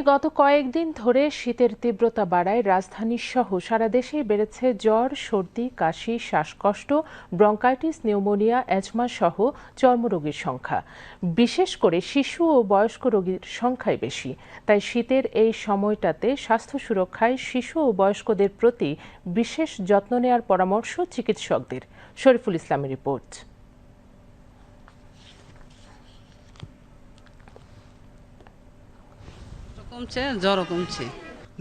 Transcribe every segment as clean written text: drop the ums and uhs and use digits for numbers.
গত কয়েকদিন ধরে শীতের তীব্রতা বাড়ায় রাজধানী সহ সারা দেশেই বেড়েছে জ্বর, সর্দি, কাশি, শ্বাসকষ্ট, ব্রঙ্কাইটিস, নিউমোনিয়া, অ্যাজমা সহ চর্মরোগীর সংখ্যা। বিশেষ করে শিশু ও বয়স্ক রোগীর সংখ্যাই বেশি। তাই শীতের এই সময়টাতে স্বাস্থ্য সুরক্ষায় শিশু ও বয়স্কদের প্রতি বিশেষ যত্ন নেওয়ার পরামর্শ চিকিৎসকদের। শরীফুল ইসলামের রিপোর্ট। কমছে, জ্বরও কমছে।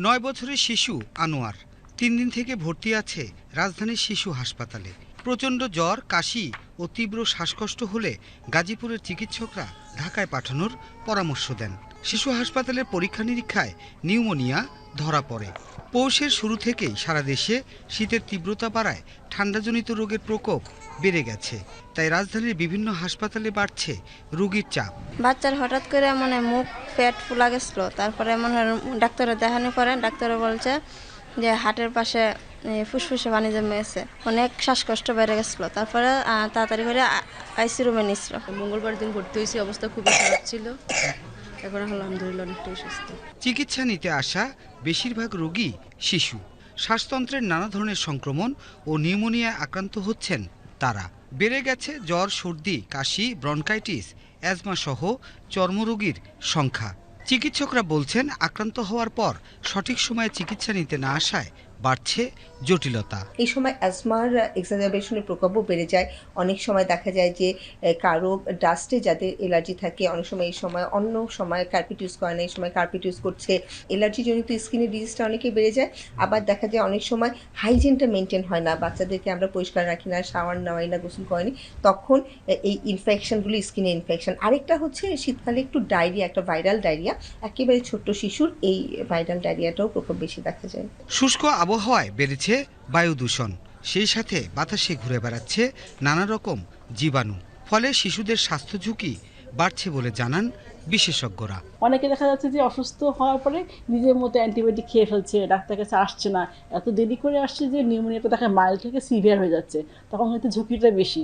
৯ বছরের শিশু আনোয়ার ৩ দিন থেকে ভর্তি আছে রাজধানীর শিশু হাসপাতালে। প্রচণ্ড জ্বর, কাশি ও তীব্র শ্বাসকষ্ট হলে গাজীপুরের চিকিৎসকরা ঢাকায় পাঠানোর পরামর্শ দেন। শিশু হাসপাতালের পরীক্ষা নিরীক্ষায় নিউমোনিয়া ধরা পড়ে। পৌষের শুরু থেকেই সারা দেশে শীতের তীব্রতা বাড়ায় ঠান্ডাজনিত রোগের প্রকোপ বেড়ে গেছে। তাই রাজধানীর বিভিন্ন হাসপাতালে বাড়ছে রোগীর চাপ। বাচ্চার হঠাৎ করে মনে মুখ পেট ফুলা গেছিল, তারপরে মনে ডাক্তারে দেখানো করে ডাক্তারে বলছে যে হার্টের পাশে ফুসফুসে পানি জমে গেছে, অনেক শ্বাসকষ্ট বেড়ে গেছিলো। তারপরে তাড়াতাড়ি করে আইসি রুমে নিছিল। মঙ্গলবার দিন ভর্তি হয়েছি, অবস্থা খুবই খারাপ ছিল। এখন আলহামদুলিল্লাহ অনেকটাই সুস্থ। চিকিৎসা নিতে আসা বেশিরভাগ রোগী শিশু। শ্বাসতন্ত্রের নানা ধরনের সংক্রমণ ও নিউমোনিয়ায় আক্রান্ত হচ্ছেন তারা। বেড়ে গেছে জ্বর, সর্দি, কাশি, ব্রনকাইটিস, অ্যাজমা সহ চর্মরোগীর সংখ্যা। চিকিৎসকরা বলছেন আক্রান্ত হওয়ার পর সঠিক সময়ে চিকিৎসা নিতে না আসায় বাড়ছে জটিলতা। এই সময় অ্যাজমার এক্সাজারবেশনের প্রকোপও বেড়ে যায়। অনেক সময় দেখা যায় যে কারো ডাস্টে যাদের এলার্জি থাকে, অনেক সময় এই সময় অন্য সময় কার্পেট ইউজ করে না, এই সময় কার্পেট ইউজ করছে। এলার্জিজনিত স্কিনের ডিজিজটা অনেকেই বেড়ে যায়। আবার দেখা যায় অনেক সময় হাইজিনটা মেনটেন হয় না, বাচ্চাদেরকে আমরা পরিষ্কার রাখি না, শাওয়ার নেওয়াই না, গোসল করেনি, তখন এই ইনফেকশনগুলি, স্কিনে ইনফেকশন। আরেকটা হচ্ছে শীতকালে একটু ডায়রিয়া, একটা ভাইরাল ডায়রিয়া, একেবারে ছোট্ট শিশুর এই ভাইরাল ডায়রিয়াটাও প্রকোপ বেশি দেখা যায়। শুষ্ক আবহাওয়ায় বেড়েছে বায়ু দূষণ, সেই সাথে বাতাসে ঘুরে বেড়াচ্ছে নানা রকম জীবাণু। ফলে শিশুদের স্বাস্থ্য ঝুঁকি বাড়ছে বলে জানান বিশেষজ্ঞরা। অনেকে দেখা যাচ্ছে যে অসুস্থ হওয়ার পরে নিজের মতো অ্যান্টিবায়োটিক খেয়ে ফেলছে, ডাক্তার কাছে আসছে না, এত দেরি করে আসছে যে নিউমোনিয়াটা দেখা মাইল্ড থেকে সিভিয়ার হয়ে যাচ্ছে। তখন হয়তো ঝুঁকিটা বেশি,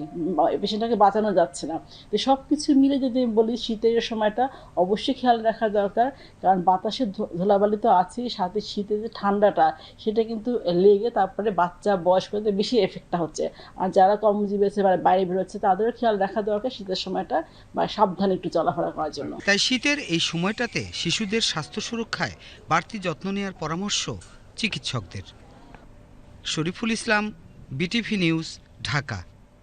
পেশেন্টটাকে বাঁচানো যাচ্ছে না। তো সব কিছু মিলে যদি বলি শীতের সময়টা অবশ্যই খেয়াল রাখা দরকার, কারণ বাতাসের ধুলাবালি তো আছেই, সাথে শীতের যে ঠান্ডাটা সেটা কিন্তু লেগে তারপরে বাচ্চা বয়স্কদের বেশি এফেক্টটা হচ্ছে। আর যারা কর্মজীবী আছে বা বাইরে বেরোচ্ছে তাদেরও খেয়াল রাখা দরকার শীতের সময়টা, বা সাবধানে একটু চলাফেরা করার জন্য। তাই শীতের এই সময়টাতে শিশুদের স্বাস্থ্য সুরক্ষায় বাড়তি যত্ন নেওয়ার পরামর্শ চিকিৎসকদের। Shariful Islam, BTV news, Dhaka.